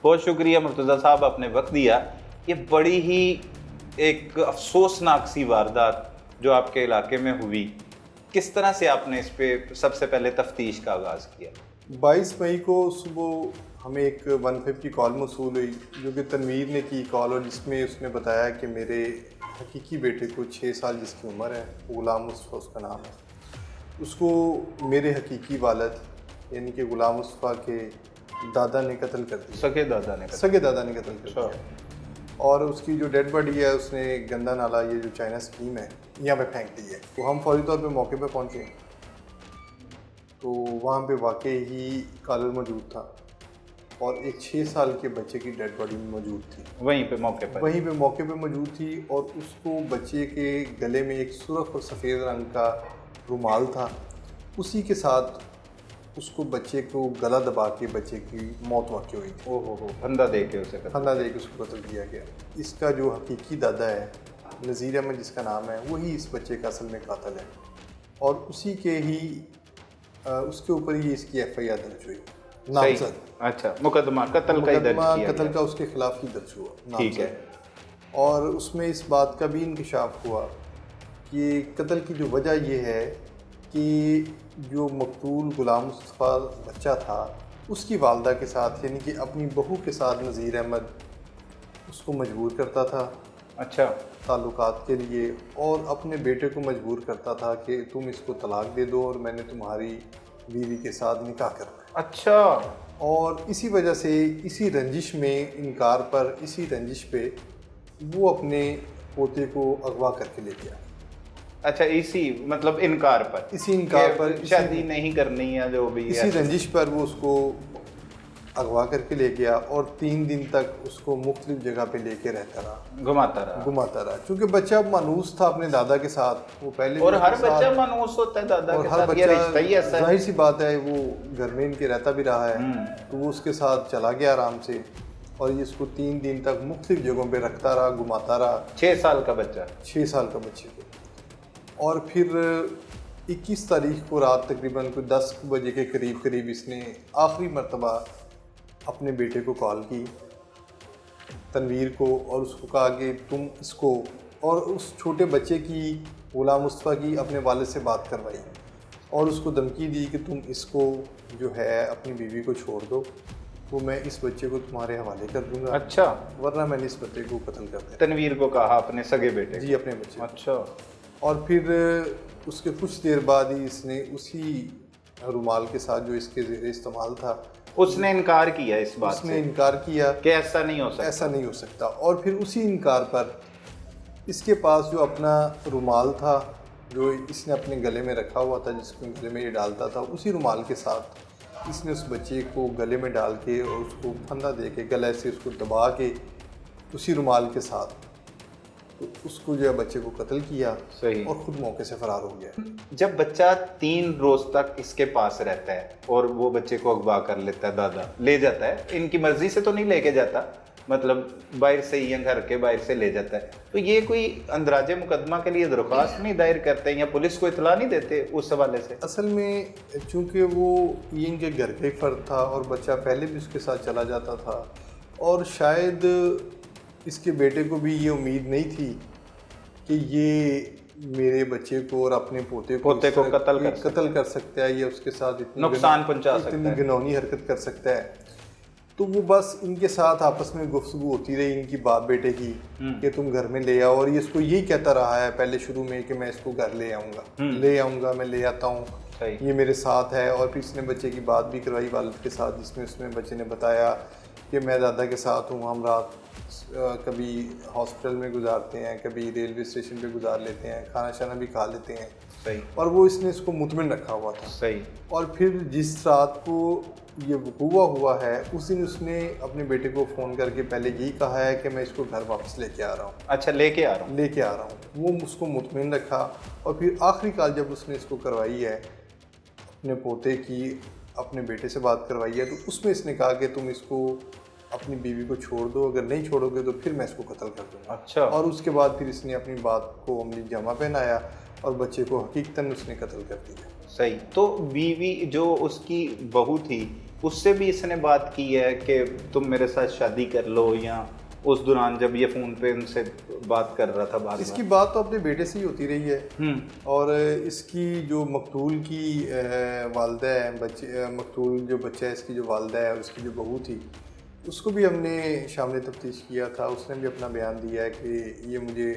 बहुत शुक्रिया मुर्तज़ा साहब, आपने वक्त दिया। ये बड़ी ही एक अफसोसनाक सी वारदात जो आपके इलाके में हुई, किस तरह से आपने इस पे सबसे पहले तफ्तीश का आगाज़ किया? 22 मई को सुबह हमें एक 150 कॉल मौसूल हुई, जो कि तनवीर ने की कॉल, और जिसमें उसने बताया कि मेरे हकीकी बेटे को 6 साल जिसकी उम्र है, गुलाम मुस्तफ़ा उसका नाम है, उसको मेरे हकीकी वालिद यानी कि गुलाम मुस्तफ़ा के दादा ने कत्ल कर दिया। सगे दादा ने सगे दादा ने कत्ल कर दिया, और उसकी जो डेड बॉडी है उसने गंदा नाला, ये जो चाइना स्कीम है, यहाँ पे फेंक दी है। तो हम फौरी तौर पे मौके पे पहुँचे, तो वहाँ पे वाकई ही कॉलर मौजूद था और एक 6 साल के बच्चे की डेड बॉडी मौजूद थी। वहीं पे मौके पे मौजूद थी, और उसको बच्चे के गले में एक सुर्ख और सफ़ेद रंग का रुमाल था। उसी के साथ उसको बच्चे को गला दबा के बच्चे की मौत वाक़ई हुई थी। ओहो, फंदा दे के उसको कत्ल किया गया। इसका जो हकीकी दादा है, नज़ीर अहमद जिसका नाम है, वही इस बच्चे का असल में कातिल है, और उसी के ही उसके ऊपर ही इसकी FIR दर्ज हुई, नामजद। अच्छा, मुकदमा कत्ल का उसके खिलाफ ही दर्ज हुआ, ठीक है। और उसमें इस बात का भी इंकशाफ हुआ कि कत्ल की जो वजह ये है कि जो मकतूल गुलाम मुस्तफ़ा बच्चा था, उसकी वालदा के साथ यानी कि अपनी बहू के साथ नज़ीर अहमद उसको मजबूर करता था, अच्छा, ताल्लुकात के लिए, और अपने बेटे को मजबूर करता था कि तुम इसको तलाक दे दो और मैंने तुम्हारी बीवी के साथ निकाह करना है। अच्छा। और इसी वजह से, इसी रंजिश में, इनकार पर, इसी रंजिश पे वो अपने पोते को अगवा करके ले गया। अच्छा, इसी मतलब इनकार पर शादी नहीं करनी है, जो भी इसी रंजिश पर वो उसको अगवा करके ले गया, और 3 दिन तक उसको मुख्तलिफ जगह पे लेके रहता रहा, घुमाता रहा। क्योंकि बच्चा मानूस था अपने दादा के साथ, वो पहले, और हर बच्चा मानूस होता है दादा के साथ, ये रिश्ता ही ऐसा है। जाहिर सी बात है, वो घर में इनके रहता भी रहा है, तो वो उसके साथ चला गया आराम से, और ये इसको 3 दिन तक मुख्तलिफ जगहों पे रखता रहा, घुमाता रहा। 6 साल का बच्चा, 6 साल का बच्चे को। और फिर 21 तारीख को रात तकरीबन कोई 10 बजे के करीब इसने आखिरी मरतबा अपने बेटे को कॉल की, तनवीर को, और उसको कहा कि तुम इसको, और उस छोटे बच्चे की, गुलाम मुस्तफ़ा की, अपने वालिद से बात करवाई, और उसको धमकी दी कि तुम इसको जो है अपनी बीवी को छोड़ दो, तो मैं इस बच्चे को तुम्हारे हवाले कर दूंगा। अच्छा, वरना मैंने इस बच्चे को कत्ल कर दिया। तनवीर को कहा, अपने सगे बेटे? जी, अपने बच्चे। अच्छा। और फिर उसके कुछ देर बाद ही इसने उसी रुमाल के साथ जो इसके ज़ेरे इस्तेमाल था, उसने इनकार किया इस बात से? उसने इनकार किया कि ऐसा नहीं हो सकता। और फिर उसी इनकार पर इसके पास जो अपना रुमाल था, जो इसने अपने गले में रखा हुआ था, जिसको गले में ये डालता था, उसी रुमाल के साथ इसने उस बच्चे को गले में डाल के और उसको फंदा दे के, गले से उसको दबा के, उसी रुमाल के साथ तो उसको जो है बच्चे को कत्ल किया। सही। और ख़ुद मौके से फ़रार हो गया। जब बच्चा 3 रोज़ तक इसके पास रहता है और वो बच्चे को अगवा कर लेता है, दादा ले जाता है, इनकी मर्ज़ी से तो नहीं लेके जाता, मतलब बाहर से ही या घर के बाहर से ले जाता है, तो ये कोई अंदराजे मुकदमा के लिए दरख्वास्त नहीं दायर करते या पुलिस को इतला नहीं देते उस हवाले से? असल में चूँकि वो इनके घर का ही फ़र्द था और बच्चा पहले भी उसके साथ चला जाता था, और शायद इसके बेटे को भी ये उम्मीद नहीं थी कि ये मेरे बच्चे को और अपने पोते को कत्ल कर सकता है, या उसके साथ इतनी नुकसान पहुंचा सकता है, इतनी घिनौनी हरकत कर सकता है। तो वो बस इनके साथ आपस में गुफ्तगू होती रही इनकी बाप बेटे की कि तुम घर में ले आओ, और ये इसको यही कहता रहा है पहले शुरू में कि मैं इसको घर ले आऊँगा, मैं ले आता हूँ, ये मेरे साथ है। और फिर इसने बच्चे की बात भी करवाई वालिद के साथ, जिसमें उसमें बच्चे ने बताया कि मैं दादा के साथ हूँ, हम रात कभी हॉस्पिटल में गुजारते हैं, कभी रेलवे स्टेशन पे गुजार लेते हैं, खाना शाना भी खा लेते हैं। सही। और वो इसने इसको मुतमिन रखा हुआ था। सही। और फिर जिस रात को ये वक़ूआ हुआ है, उस दिन उसने अपने बेटे को फ़ोन करके पहले यही कहा है कि मैं इसको घर वापस लेके आ रहा हूँ। अच्छा, लेके आ रहा हूँ। वो उसको मुतमिन रखा, और फिर आखिरी कॉल जब उसने इसको करवाई है अपने पोते की, अपने बेटे से बात करवाई है, तो उसमें इसने कहा कि तुम इसको अपनी बीवी को छोड़ दो, अगर नहीं छोड़ोगे तो फिर मैं इसको कत्ल कर दूँगा। अच्छा। और उसके बाद फिर इसने अपनी बात को अमली जामा पहनाया और बच्चे को हकीकतन उसने कत्ल कर दिया। सही। तो बीवी जो उसकी बहू थी, उससे भी इसने बात की है कि तुम मेरे साथ शादी कर लो, या उस दौरान जब ये फ़ोन पे उनसे बात कर रहा था बार इसकी बात तो अपने बेटे से ही होती रही है। और इसकी जो मकतूल की वालदा है, मकतूल जो बच्चा है इसकी जो वालदा है और उसकी जो बहू थी, उसको भी हमने शामिल तफ्तीश किया था। उसने भी अपना बयान दिया है कि ये मुझे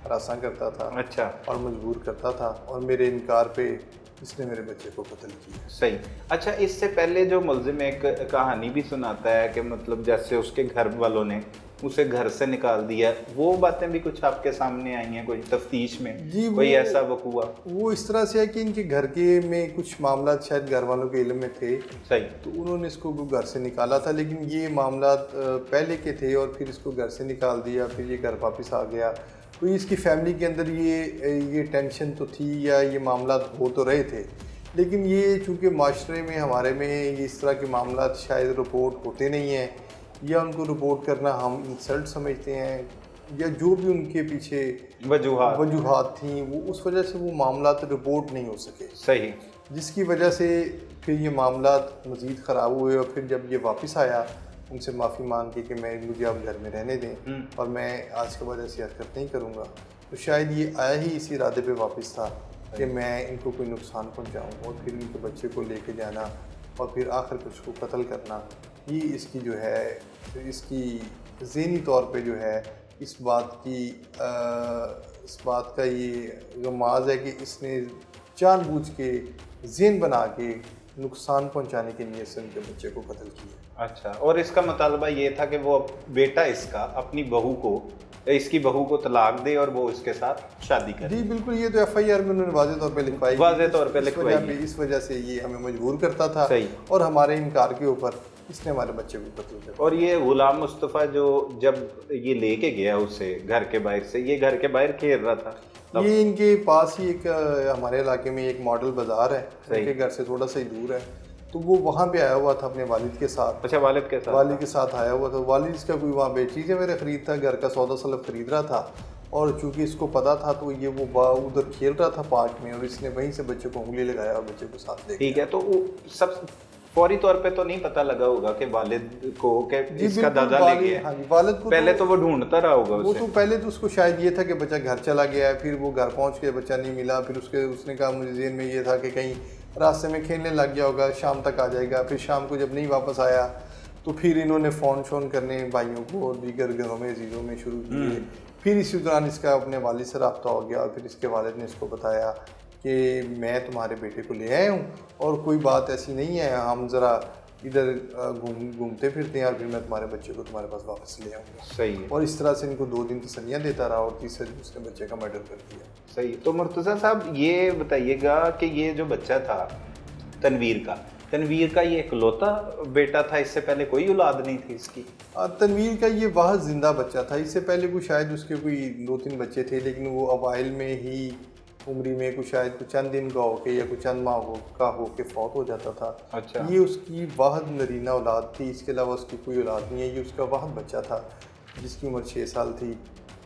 हरासा करता था, अच्छा, और मजबूर करता था, और मेरे इनकार पे इसने मेरे बच्चे को कत्ल किया। सही। अच्छा, इससे पहले जो मुलजिम एक कहानी भी सुनाता है कि मतलब जैसे उसके घर वालों ने उसे घर से निकाल दिया, वो बातें भी कुछ आपके सामने आई हैं कोई तफ्तीश में? जी, कोई ऐसा वकूआ? वो इस तरह से है कि इनके घर के में कुछ मामला शायद घर वालों के इल्म में थे, सही, तो उन्होंने इसको घर से निकाला था। लेकिन ये मामला पहले के थे और फिर इसको घर से निकाल दिया, फिर ये घर वापस आ गया। तो इसकी फैमिली के अंदर ये टेंशन तो थी, या ये मामला हो तो रहे थे, लेकिन ये चूँकि माशरे में हमारे में ये इस तरह के मामला शायद रिपोर्ट होते नहीं हैं, या उनको रिपोर्ट करना हम इंसल्ट समझते हैं, या जो भी उनके पीछे वजूहात थी, वो उस वजह से वो मामला रिपोर्ट नहीं हो सके। सही, जिसकी वजह से फिर ये मामला मज़ीद ख़राब हुए, और फिर जब ये वापस आया उनसे माफ़ी मांग के कि मुझे आप घर में रहने दें और मैं आज के बाद ऐसी हरकत नहीं करूँगा, तो शायद ये आया ही इसी इरादे पे वापस था कि मैं इनको कोई नुकसान पहुँचाऊँ, और फिर इनके बच्चे को लेके जाना और फिर आखिर में उसको कत्ल करना। ये इसकी जो है, इसकी ज़हनी तौर पे जो है इस बात का ये गमाज़ है कि इसने जानबूझ के ज़हन बना के नुकसान पहुंचाने की नीयत से उनके बच्चे को कत्ल किया। अच्छा, और इसका मुतालबा ये था कि वो बेटा इसका अपनी इसकी बहू को तलाक दे और वो इसके साथ शादी करे। जी बिल्कुल, ये तो FIR में उन्होंने वाज़ेह तौर पे लिखवाई, इस वजह से ये हमें मजबूर करता था। सही। और हमारे इनकार के ऊपर इसने हमारे बच्चे को कत्ल किया। और ये गुलाम मुस्तफ़ा जो जब ये लेके गया उसे घर के बाहर से, ये घर के बाहर खेल रहा था तब? ये इनके पास ही एक हमारे इलाके में एक मॉडल बाज़ार है, इनके घर से थोड़ा सा ही दूर है, तो वो वहाँ पे आया हुआ था अपने वालिद के साथ। अच्छा, वालिद के साथ आया हुआ था। वालिद इसका कोई वहाँ पे चीज़ें मेरे ख़रीद था, घर का सौदा सलब खरीद रहा था, और चूँकि इसको पता था तो ये वो उधर खेल रहा था पार्क में, और इसने वहीं से बच्चे को उंगली लगाया और बच्चे को साथ ले गया। ठीक है, तो वो सब फौरी तौर पे तो नहीं पता लगा होगा कि वालिद को कि इसका दादा ले गया? हाँ जी, वालिद को पहले तो वो ढूंढता रहा होगा वो तो पहले तो उसको शायद ये था कि बच्चा घर चला गया है, फिर वो घर पहुंच के बच्चा नहीं मिला, फिर उसने कहा, मुझे ज़हन में ये था कि कहीं रास्ते में खेलने लग गया होगा, शाम तक आ जाएगा। फिर शाम को जब नहीं वापस आया तो फिर इन्होंने फ़ोन शोन करने भाइयों को और दीगर घरों में अजीज़ों में शुरू किए। फिर इसी दौरान इसका अपने वालिद से रब्ता हो गया, और फिर इसके वालिद ने इसको बताया कि मैं तुम्हारे बेटे को ले आया हूँ और कोई बात ऐसी नहीं है, हम ज़रा इधर घूमते फिरते हैं, और फिर मैं तुम्हारे बच्चे को तुम्हारे पास वापस ले आऊँगा। सही है। और इस तरह से इनको 2 दिन तसल्लियाँ देता रहा, और तीसरे दिन उसने बच्चे का मर्डर कर दिया। सही। तो मुर्तज़ा साहब ये बताइएगा कि ये जो बच्चा था तनवीर का ये इकलौता बेटा था, इससे पहले कोई औलाद नहीं थी इसकी? तनवीर का ये वाहद जिंदा बच्चा था। इससे पहले कोई शायद उसके कोई 2-3 बच्चे थे, लेकिन वो अवाइल में ही उम्री में कुछ शायद कुछ चंद दिन का होके या कुछ चंद माह का होके फौत हो जाता था। अच्छा। ये उसकी वाहद नरीना औलाद थी, इसके अलावा उसकी कोई औलाद नहीं है। ये उसका वाहद बच्चा था जिसकी उम्र 6 साल थी,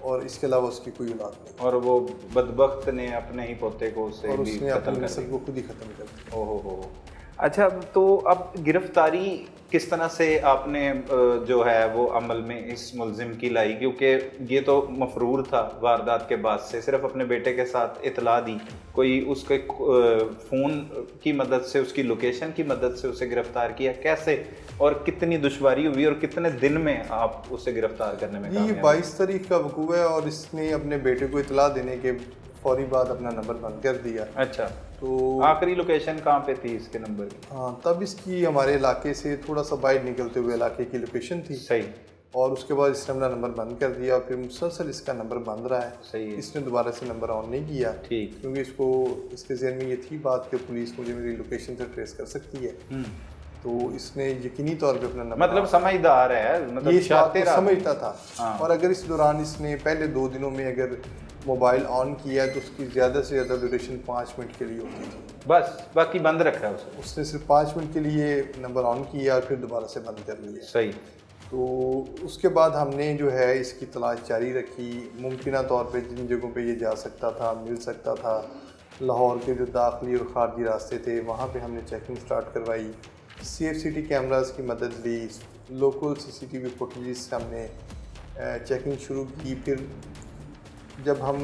और इसके अलावा उसकी कोई औलाद नहीं। और वो बदबख्त ने अपने ही पोते को और उसने अपनी नस्ल को खुद ही ख़त्म कर दिया। ओहो हो। अच्छा, तो अब गिरफ्तारी किस तरह से आपने जो है वो अमल में इस मुलजिम की लाई? क्योंकि ये तो मफरूर था वारदात के बाद से, सिर्फ अपने बेटे के साथ इतला दी, कोई उसके फ़ोन की मदद से, उसकी लोकेशन की मदद से उसे गिरफ्तार किया, कैसे और कितनी दुश्वारी हुई और कितने दिन में आप उसे गिरफ्तार करने में कामयाब? ये 22 तारीख का वकूआ है, और इसने अपने बेटे को इतला देने के फौरी बाद अपना नंबर बंद कर दिया। अच्छा, तो आखिरी लोकेशन कहाँ पे थी इसके नंबर की? हाँ, तब इसकी हमारे इलाके से थोड़ा सा बाहर निकलते हुए इलाके की लोकेशन थी। सही। और उसके बाद इसने अपना नंबर बंद कर दिया, और फिर मुसलसल इसका नंबर बंद रहा है। सही है। इसने दोबारा से नंबर ऑन नहीं किया। ठीक। क्योंकि इसके ज़हन में ये थी बात कि पुलिस मुझे मेरी लोकेशन से ट्रेस कर सकती है। तो इसने यकीनी तौर पे अपना नंबर, मतलब समझदार है, मतलब ये शातिर समझता था। हाँ। और अगर इस दौरान इसने पहले 2 दिनों में अगर मोबाइल ऑन किया तो उसकी ज़्यादा से ज़्यादा ड्यूरेशन 5 मिनट के लिए होती थी, बस, बाकी बंद रखा है उसने सिर्फ 5 मिनट के लिए नंबर ऑन किया और फिर दोबारा से बंद कर लिया। सही। तो उसके बाद हमने जो है इसकी तलाश जारी रखी, मुमकिन तौर पे जिन जगहों पे ये जा सकता था, मिल सकता था, लाहौर के जो दाखिली और ख़ारजी रास्ते थे वहाँ पे हमने चेकिंग स्टार्ट करवाई, CFCT कैमरास की मदद ली, लोकल CCTV फुटेज से हमने चेकिंग शुरू की। फिर जब हम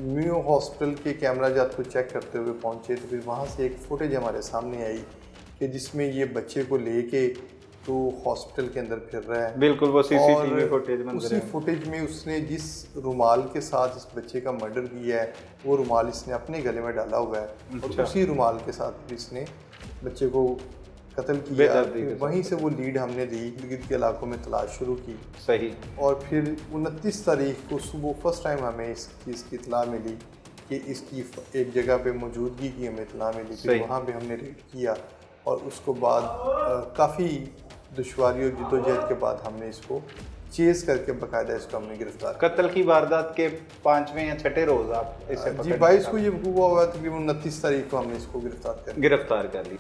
म्यू हॉस्पिटल के कैमरा जात को चेक करते हुए पहुंचे तो फिर वहां से एक फुटेज हमारे सामने आई कि जिसमें ये बच्चे को लेके तो हॉस्पिटल के अंदर फिर रहा है। बिल्कुल वो CCTV और फुटेज मंजर उसी है। फुटेज में उसने जिस रुमाल के साथ इस बच्चे का मर्डर किया है वो रुमाल इसने अपने गले में डाला हुआ है और अच्छा। उसी रुमाल के साथ फिर इसने बच्चे को कत्ल किया। बेदर्दी के फिर साथ। वहीं से वो लीड हमने ली, इर्द गिर्द के इलाकों में तलाश शुरू की सही। और फिर 29 तारीख को सुबह फर्स्ट टाइम हमें इस चीज़ की इतला मिली कि इसकी एक जगह पे मौजूदगी की हमें इतला मिली। फिर सही। वहाँ पे हमने रेड किया और उसको बाद काफ़ी दुश्वारी और जद्दोजहद के बाद हमने इसको चेज़ करके बाकायदा इसको हमने गिरफ्तार किया। कत्ल की वारदात के 5वें या 6ठे रोज आप इसे जी पकड़ने 22 का- को ये हुआ हुआ तकरीबन 29 तारीख को हमने इसको गिरफ्तार कर लिया। गिरफ्तार कर लिया।